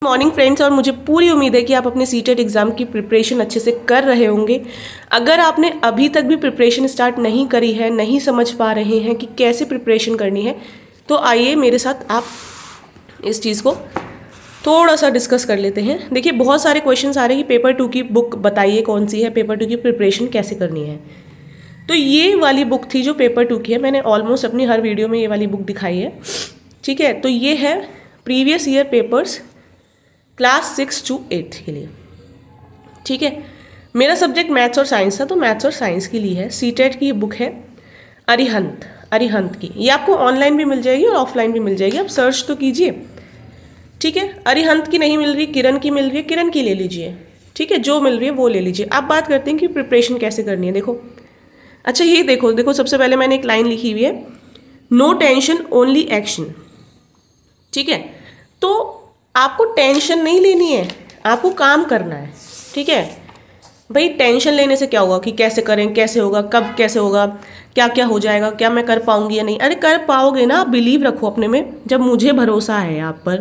Morning friends, और मुझे पूरी उम्मीद है कि आप अपने सीटेट एग्ज़ाम की प्रिपरेशन अच्छे से कर रहे होंगे। अगर आपने अभी तक भी प्रिपरेशन स्टार्ट नहीं करी है, नहीं समझ पा रहे हैं कि कैसे प्रिपरेशन करनी है, तो आइए मेरे साथ आप इस चीज़ को थोड़ा सा डिस्कस कर लेते हैं। देखिए, बहुत सारे क्वेश्चंस आ रहे हैं कि पेपर 2 की बुक बताइए कौन सी है, पेपर 2 की प्रिपरेशन कैसे करनी है। तो ये वाली बुक थी जो पेपर 2 की है, मैंने ऑलमोस्ट अपनी हर वीडियो में ये वाली बुक दिखाई है। ठीक है, तो ये है previous year papers class 6 to 8 के लिए। ठीक है, मेरा सब्जेक्ट मैथ्स और साइंस था, तो मैथ्स और साइंस के लिए है। सीटेट की बुक है अरिहंत की। ये आपको ऑनलाइन भी मिल जाएगी और ऑफलाइन भी मिल जाएगी, आप सर्च तो कीजिए। ठीक है, अरिहंत की नहीं मिल रही, किरण की मिल रही है, किरण की ले लीजिए। ठीक है, जो मिल रही है वो ले लीजिए। अब बात करते हैं कि प्रिपरेशन कैसे करनी है। देखो, अच्छा ये देखो सबसे पहले मैंने एक लाइन लिखी हुई है, नो टेंशन ओनली एक्शन। ठीक है, तो आपको टेंशन नहीं लेनी है, आपको काम करना है। ठीक है भाई, टेंशन लेने से क्या होगा कि कैसे करें, कैसे होगा, कब कैसे होगा, क्या क्या हो जाएगा, क्या मैं कर पाऊंगी या नहीं। अरे कर पाओगे ना, आप बिलीव रखो अपने में। जब मुझे भरोसा है आप पर,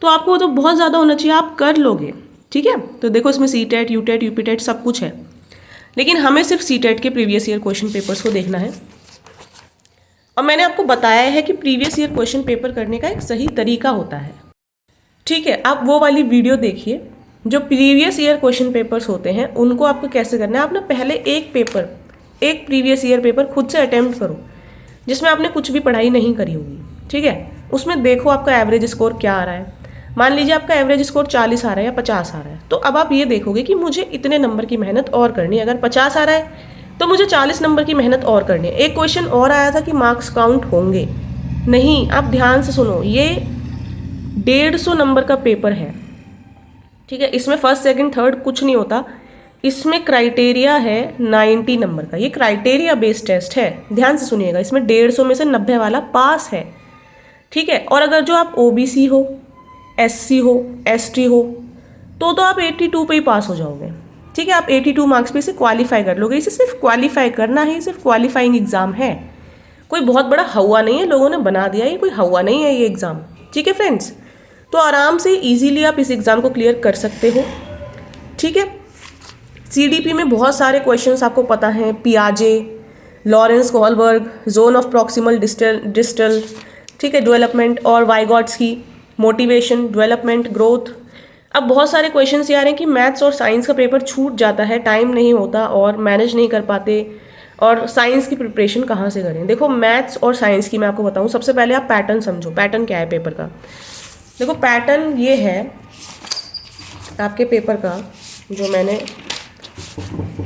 तो आपको तो बहुत ज़्यादा होना चाहिए, आप कर लोगे। ठीक है, तो देखो इसमें सीटेट, यूटेट, यूपीटेट सब कुछ है, लेकिन हमें सिर्फ सीटेट के प्रीवियस ईयर क्वेश्चन पेपर्स को देखना है। और मैंने आपको बताया है कि प्रीवियस ईयर क्वेश्चन पेपर करने का एक सही तरीका होता है। ठीक है, आप वो वाली वीडियो देखिए, जो प्रीवियस ईयर क्वेश्चन पेपर्स होते हैं उनको आपको कैसे करना है। आप ना पहले एक प्रीवियस ईयर पेपर खुद से अटेम्प्ट करो, जिसमें आपने कुछ भी पढ़ाई नहीं करी होगी। ठीक है, उसमें देखो आपका एवरेज स्कोर क्या आ रहा है। मान लीजिए आपका एवरेज स्कोर 40 आ रहा है या 50 आ रहा है, तो अब आप ये देखोगे कि मुझे इतने नंबर की मेहनत और करनी है। अगर 50 आ रहा है तो मुझे 40 नंबर की मेहनत और करनी है। एक क्वेश्चन और आया था कि मार्क्स काउंट होंगे, नहीं, आप ध्यान से सुनो, ये 150 नंबर का पेपर है। ठीक है, इसमें फर्स्ट सेकंड थर्ड कुछ नहीं होता, इसमें क्राइटेरिया है 90 नंबर का। ये क्राइटेरिया बेस्ड टेस्ट है, ध्यान से सुनिएगा। इसमें 150 में से 90 वाला पास है। ठीक है, और अगर जो आप ओबीसी हो, एससी हो, एसटी हो, तो आप 82 पे ही पास हो जाओगे। ठीक है, आप 82 मार्क्स पे इसे क्वालिफाई कर लोगे। इसे सिर्फ क्वालिफाई करना है, सिर्फ क्वालिफाइंग एग्जाम है, कोई बहुत बड़ा हवा नहीं है, लोगों ने बना दिया, ये कोई हवा नहीं है ये एग्ज़ाम। ठीक है फ्रेंड्स, तो आराम से इजीली आप इस एग्ज़ाम को क्लियर कर सकते हो। ठीक है, सीडीपी में बहुत सारे क्वेश्चंस आपको पता हैं, पियाजे, Lawrence Kohlberg, zone of proximal distal, ठीक है, डेवलपमेंट, और वाइगॉट्स्की, मोटिवेशन, डेवलपमेंट, ग्रोथ। अब बहुत सारे क्वेश्चंस ये आ रहे हैं कि मैथ्स और साइंस का पेपर छूट जाता है, टाइम नहीं होता और मैनेज नहीं कर पाते, और साइंस की प्रिपरेशन कहाँ से करें। देखो, मैथ्स और साइंस की मैं आपको बताऊँ, सबसे पहले आप पैटर्न समझो। पैटर्न क्या है पेपर का? देखो, पैटर्न ये है आपके पेपर का, जो मैंने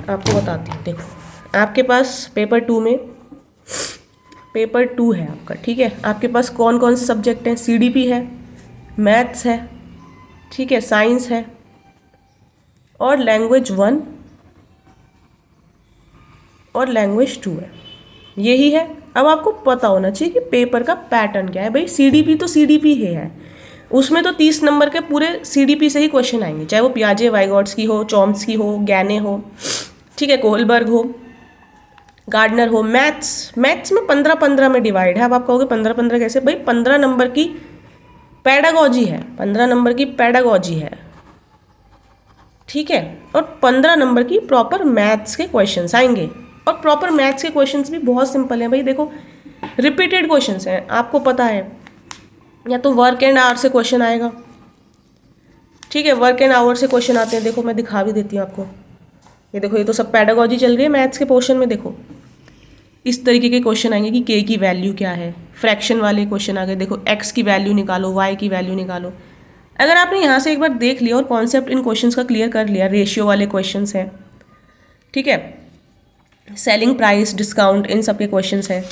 आपको बताती हूँ। देखो, आपके पास पेपर 2 में, पेपर 2 है आपका। ठीक है, आपके पास कौन कौन से सब्जेक्ट हैं? सीडीपी है, मैथ्स है, ठीक है, साइंस है, और लैंग्वेज 1 और लैंग्वेज 2 है। यही है। अब आपको पता होना चाहिए कि पेपर का पैटर्न क्या है। भाई, सीडीपी तो सीडीपी ही है, उसमें तो 30 नंबर के पूरे सीडीपी से ही क्वेश्चन आएंगे, चाहे वो पियाजे, वाइगॉट्स्की हो, चॉम्स्की हो, गैने हो, ठीक है, कोहलबर्ग हो, गार्डनर हो। मैथ्स में 15-15 में डिवाइड है। अब आप कहोगे 15-15 कैसे? भाई, 15 नंबर की पैडागॉजी है, 15 नंबर की पैडागॉजी है। ठीक है, और 15 नंबर की प्रॉपर मैथ्स के क्वेश्चंस आएंगे। और प्रॉपर मैथ्स के क्वेश्चंस भी बहुत सिंपल हैं भाई। देखो, रिपीटेड क्वेश्चंस हैं, आपको पता है। या तो वर्क एंड आवर से क्वेश्चन आएगा। ठीक है, वर्क एंड आवर से क्वेश्चन आते हैं। देखो, मैं दिखा भी देती हूँ आपको। ये देखो, ये तो सब पैडागॉजी चल रही है मैथ्स के पोर्शन में। देखो, इस तरीके के क्वेश्चन आएंगे कि के की वैल्यू क्या है, फ्रैक्शन वाले क्वेश्चन आ गए। देखो, एक्स की वैल्यू निकालो, वाई की वैल्यू निकालो। अगर आपने यहाँ से एक बार देख लिया और कॉन्सेप्ट इन क्वेश्चंस का क्लियर कर लिया, रेशियो वाले क्वेश्चंस हैं, ठीक है, सेलिंग प्राइस, डिस्काउंट, इन सब के क्वेश्चंस हैं,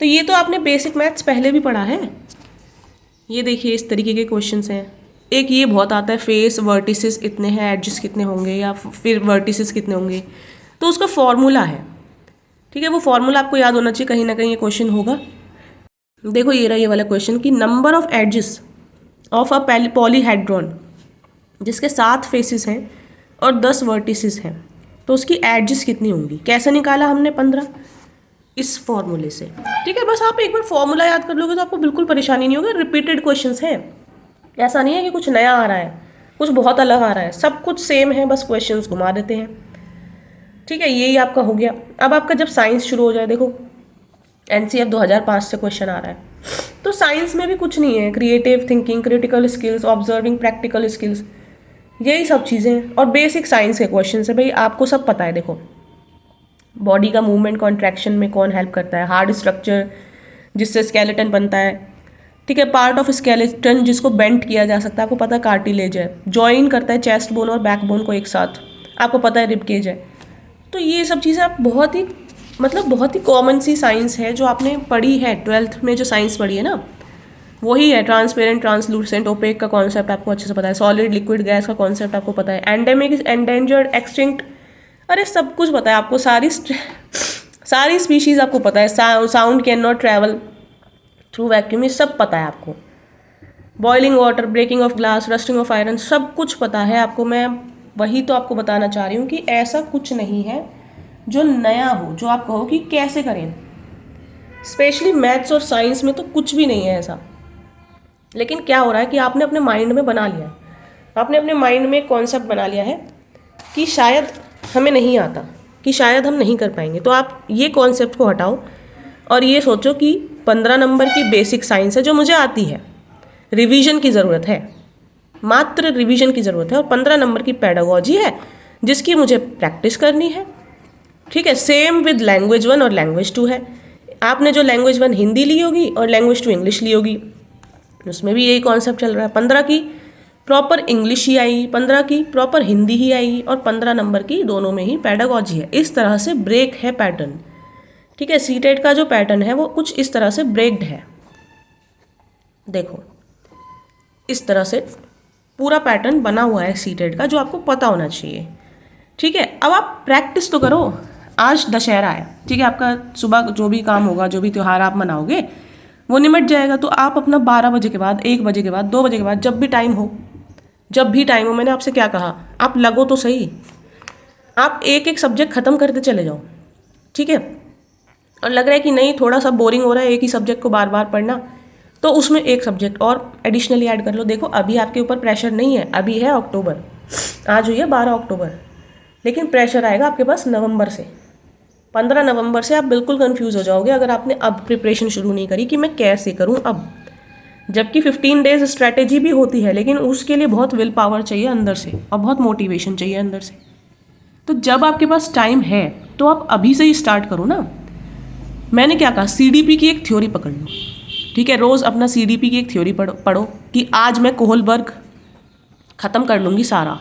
तो ये तो आपने बेसिक मैथ्स पहले भी पढ़ा है। ये देखिए, इस तरीके के क्वेश्चंस हैं। एक ये बहुत आता है, फेस वर्टिसेस इतने हैं, एडजस्ट कितने होंगे, या फिर वर्टिसेस कितने होंगे, तो उसका फॉर्मूला है। ठीक है, वो फॉर्मूला आपको याद होना चाहिए, कहीं ना कहीं ये क्वेश्चन होगा। देखो, ये रहा ये वाला क्वेश्चन कि number of edges of a polyhedron, जिसके 7 फेसेस हैं और 10 वर्टिसेस हैं, तो उसकी एडजेस कितनी होंगी। कैसे निकाला हमने 15? इस फॉर्मूले से। ठीक है, बस आप एक बार फॉर्मूला याद कर लोगे तो आपको बिल्कुल परेशानी नहीं होगी। रिपीटेड क्वेश्चंस हैं, ऐसा नहीं है कि कुछ नया आ रहा है, कुछ बहुत अलग आ रहा है, सब कुछ सेम है, बस क्वेश्चंस घुमा देते हैं। ठीक है, यही आपका हो गया। अब आपका जब साइंस शुरू हो जाए, देखो एनसीएफ 2005 से क्वेश्चन आ रहा है, तो साइंस में भी कुछ नहीं है, creative thinking, critical skills, observing, practical skills, यही सब चीज़ें हैं। और बेसिक साइंस के क्वेश्चन है भाई, आपको सब पता है। देखो बॉडी का मूवमेंट कॉन्ट्रैक्शन में कौन हेल्प करता है, हार्ड स्ट्रक्चर जिससे स्केलेटन बनता है, ठीक है, पार्ट ऑफ स्केलेटन जिसको बेंट किया जा सकता है, आपको पता है कार्टिलेज है, जॉइन करता है चेस्ट बोन और बैक बोन को एक साथ, आपको पता है रिबकेज है। तो ये सब चीज़ें आप बहुत ही बहुत ही कॉमन सी साइंस है जो आपने पढ़ी है 12th में, जो साइंस पढ़ी है ना वही है। ट्रांसपेरेंट, ट्रांसलूसेंट, ओपेक का कॉन्सेप्ट आपको अच्छे से पता है, सॉलिड लिक्विड गैस का कॉन्सेप्ट आपको पता है, एंडेमिक, एंडेंजर्ड, एक्सटिंक्ट, अरे सब कुछ पता है आपको, सारी स्पीशीज़ आपको पता है, sound can not travel through vacuum, ये सब पता है आपको, boiling water, breaking of glass, rusting of iron, सब कुछ पता है आपको। मैं वही तो आपको बताना चाह रही हूँ कि ऐसा कुछ नहीं है जो नया हो, जो आप कहो कि कैसे करें। स्पेशली मैथ्स और साइंस में तो कुछ भी नहीं है ऐसा। लेकिन क्या हो रहा है कि आपने अपने माइंड में बना लिया है, आपने अपने माइंड में एक कॉन्सेप्ट बना लिया है कि शायद हमें नहीं आता, कि शायद हम नहीं कर पाएंगे। तो आप ये कॉन्सेप्ट को हटाओ और ये सोचो कि 15 नंबर की बेसिक साइंस है जो मुझे आती है, रिवीजन की ज़रूरत है, मात्र रिवीजन की ज़रूरत है, और 15 नंबर की पेडागोजी है जिसकी मुझे प्रैक्टिस करनी है। ठीक है, सेम विद लैंग्वेज 1 और लैंग्वेज 2 है। आपने जो लैंग्वेज 1 हिंदी ली होगी और लैंग्वेज 2 इंग्लिश ली होगी, उसमें भी यही कॉन्सेप्ट चल रहा है। 15 की प्रॉपर इंग्लिश ही आएगी, 15 की प्रॉपर हिंदी ही आएगी, और 15 नंबर की दोनों में ही पेडागोजी है। इस तरह से ब्रेक है पैटर्न। ठीक है, सीटेट का जो पैटर्न है वो कुछ इस तरह से ब्रेक्ड है। देखो इस तरह से पूरा पैटर्न बना हुआ है सीटेट का, जो आपको पता होना चाहिए। ठीक है, अब आप प्रैक्टिस तो करो। आज दशहरा है, ठीक है, आपका सुबह जो भी काम होगा, जो भी त्यौहार आप मनाओगे वो निमट जाएगा। तो आप अपना 12 बजे के बाद, 1 बजे के बाद, 2 बजे के बाद, जब भी टाइम हो, मैंने आपसे क्या कहा, आप लगो तो सही, आप एक एक सब्जेक्ट ख़त्म करते चले जाओ। ठीक है, और लग रहा है कि नहीं थोड़ा सा बोरिंग हो रहा है एक ही सब्जेक्ट को बार बार पढ़ना, तो उसमें एक सब्जेक्ट और एडिशनली ऐड कर लो। देखो अभी आपके ऊपर प्रेशर नहीं है, अभी है अक्टूबर, आज हुई है 12 अक्टूबर, लेकिन प्रेशर आएगा आपके पास नवंबर से। 15 नवंबर से आप बिल्कुल कंफ्यूज हो जाओगे अगर आपने अब प्रिपरेशन शुरू नहीं करी कि मैं कैसे करूं अब। जबकि 15 डेज स्ट्रैटेजी भी होती है, लेकिन उसके लिए बहुत विल पावर चाहिए अंदर से और बहुत मोटिवेशन चाहिए अंदर से। तो जब आपके पास टाइम है तो आप अभी से ही स्टार्ट करो ना। मैंने क्या कहा, सीडीपी की एक थ्योरी पकड़ लो। ठीक है, रोज़ अपना सीडीपी की एक थ्योरी पढ़ो कि आज मैं कोहलबर्ग ख़त्म कर लूँगी सारा।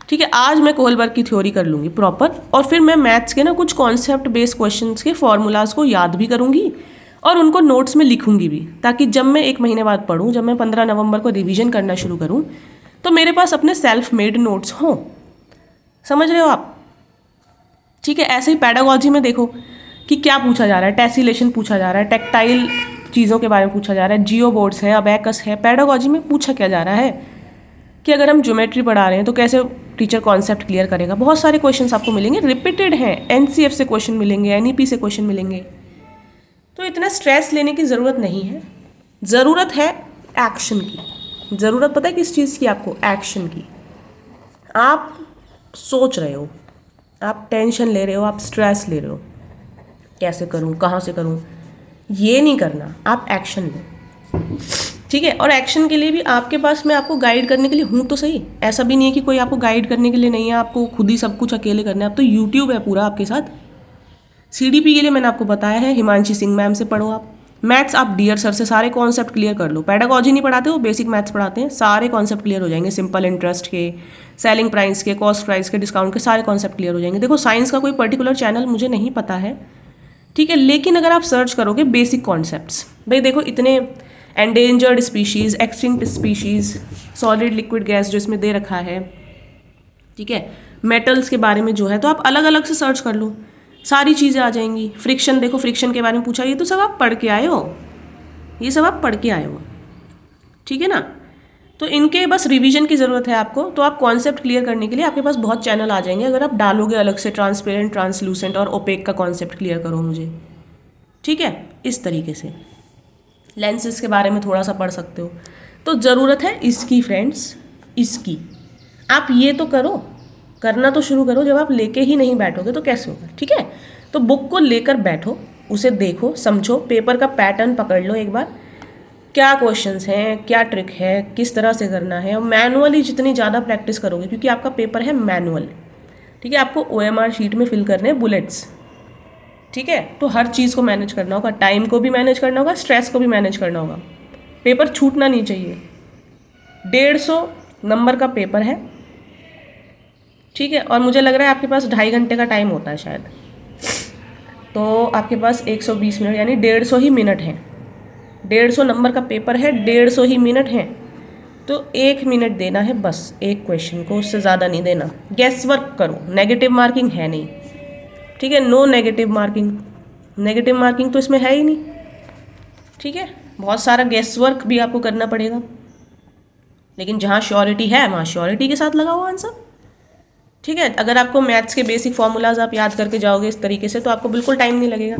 ठीक है, आज मैं कोहलबर्ग की थ्योरी कर लूँगी प्रॉपर, और फिर मैं मैथ्स के ना कुछ कॉन्सेप्ट बेस्ड क्वेश्चंस के फॉर्मूलाज को याद भी करूँगी और उनको नोट्स में लिखूँगी भी, ताकि जब मैं 1 महीने बाद पढ़ूँ, जब मैं 15 नवंबर को रिवीजन करना शुरू करूँ, तो मेरे पास अपने सेल्फ मेड नोट्स हों। समझ रहे हो आप? ठीक है, ऐसे ही पैडागोजी में देखो कि क्या पूछा जा रहा है, टेसिलेशन पूछा जा रहा है, टेक्टाइल चीज़ों के बारे में पूछा जा रहा है, जियो बोर्ड्स है, अबैकस है। पैडागोजी में पूछा क्या जा रहा है कि अगर हम ज्योमेट्री पढ़ा रहे हैं तो कैसे टीचर कॉन्सेप्ट क्लियर करेगा। बहुत सारे क्वेश्चंस आपको मिलेंगे, रिपीटेड हैं, एनसीएफ से क्वेश्चन मिलेंगे, एनईपी से क्वेश्चन मिलेंगे। तो इतना स्ट्रेस लेने की ज़रूरत नहीं है, ज़रूरत है एक्शन की। ज़रूरत पता है किस चीज़ की? आपको एक्शन की। आप सोच रहे हो, आप टेंशन ले रहे हो, आप स्ट्रेस ले रहे हो, कैसे करूँ, कहाँ से करूँ, ये नहीं करना, आप एक्शन लो। ठीक है, और एक्शन के लिए भी आपके पास, मैं आपको गाइड करने के लिए हूँ तो सही, ऐसा भी नहीं है कि कोई आपको गाइड करने के लिए नहीं है, आपको खुद ही सब कुछ अकेले करना है। अब तो यूट्यूब है पूरा आपके साथ। सीडीपी के लिए मैंने आपको बताया है, हिमांशी सिंह मैम से पढ़ो आप। मैथ्स आप डियर सर से सारे कॉन्सेप्ट क्लियर कर लो। पैडागोजी नहीं पढ़ाते, वो बेसिक मैथ्स पढ़ाते हैं, सारे कॉन्सेप्ट क्लियर हो जाएंगे। सिंपल इंटरेस्ट के, सेलिंग प्राइस के, कॉस्ट प्राइस के, डिस्काउंट के, सारे कॉन्सेप्ट क्लियर हो जाएंगे। देखो साइंस का कोई पर्टिकुलर चैनल मुझे नहीं पता है, ठीक है, लेकिन अगर आप सर्च करोगे बेसिक कॉन्सेप्ट्स, भाई देखो इतने endangered species, extinct species, solid liquid gas जो इसमें दे रखा है, ठीक है, मेटल्स के बारे में जो है, तो आप अलग अलग से सर्च कर लो, सारी चीज़ें आ जाएंगी। फ्रिक्शन देखो, फ्रिक्शन के बारे में पूछा, ये तो सब आप पढ़ के आए हो, ये सब आप पढ़ के आए हो, ठीक है ना। तो इनके बस रिवीजन की ज़रूरत है आपको। तो आप कॉन्सेप्ट क्लियर करने के लिए आपके पास बहुत चैनल आ जाएंगे अगर आप डालोगे अलग से ट्रांसपेरेंट, ट्रांसलूसेंट और ओपेक का कॉन्सेप्ट क्लियर करो मुझे, ठीक है। इस तरीके से लेंसेज के बारे में थोड़ा सा पढ़ सकते हो, तो ज़रूरत है इसकी फ्रेंड्स, इसकी। आप ये तो करो, करना तो शुरू करो। जब आप लेके ही नहीं बैठोगे तो कैसे होगा, ठीक है। तो बुक को लेकर बैठो, उसे देखो, समझो, पेपर का पैटर्न पकड़ लो एक बार, क्या क्वेश्चंस हैं, क्या ट्रिक है, किस तरह से करना है। और मैनुअली जितनी ज़्यादा प्रैक्टिस करोगे, क्योंकि आपका पेपर है मैनुअल, ठीक है, आपको OMR शीट में फिल करने हैं बुलेट्स, ठीक है। तो हर चीज़ को मैनेज करना होगा, टाइम को भी मैनेज करना होगा, स्ट्रेस को भी मैनेज करना होगा। पेपर छूटना नहीं चाहिए। 150 नंबर का पेपर है, ठीक है। और मुझे लग रहा है आपके पास 2.5 घंटे का टाइम होता है शायद, तो आपके पास 120 मिनट यानी 150 ही मिनट हैं। 150 नंबर का पेपर है, 150 ही मिनट हैं, तो 1 मिनट देना है बस एक क्वेश्चन को, उससे ज़्यादा नहीं देना। गैस वर्क करो, नेगेटिव मार्किंग है नहीं, ठीक है, no negative marking. Negative marking तो इसमें है ही नहीं, ठीक है। बहुत सारा गैस वर्क भी आपको करना पड़ेगा, लेकिन जहाँ श्योरिटी है वहाँ श्योरिटी के साथ लगाओ आंसर, ठीक है। अगर आपको मैथ्स के बेसिक फॉर्मूलाज आप याद करके जाओगे इस तरीके से, तो आपको बिल्कुल टाइम नहीं लगेगा,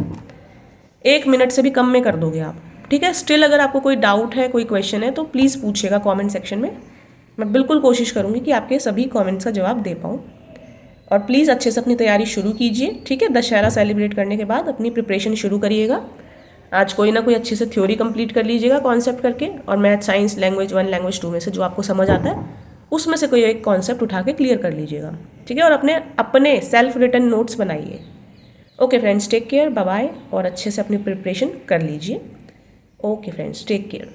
1 मिनट से भी कम में कर दोगे आप, ठीक है। स्टिल अगर आपको कोई डाउट है, कोई क्वेश्चन है, तो प्लीज़ पूछिएगा कमेंट सेक्शन में। मैं बिल्कुल कोशिश करूँगी कि आपके सभी कमेंट्स का जवाब दे पाऊँ। और प्लीज़ अच्छे से अपनी तैयारी शुरू कीजिए, ठीक है। दशहरा सेलिब्रेट करने के बाद अपनी प्रिपरेशन शुरू करिएगा। आज कोई ना कोई अच्छे से थ्योरी कंप्लीट कर लीजिएगा कॉन्सेप्ट करके, और मैथ, साइंस, लैंग्वेज 1, लैंग्वेज 2 में से जो आपको समझ आता है उसमें से कोई एक कॉन्सेप्ट उठा के क्लियर कर लीजिएगा, ठीक है। और अपने सेल्फ रिटन नोट्स बनाइए। Okay friends, take care, bye bye, और अच्छे से अपनी प्रिपरेशन कर लीजिए। Okay friends, take care.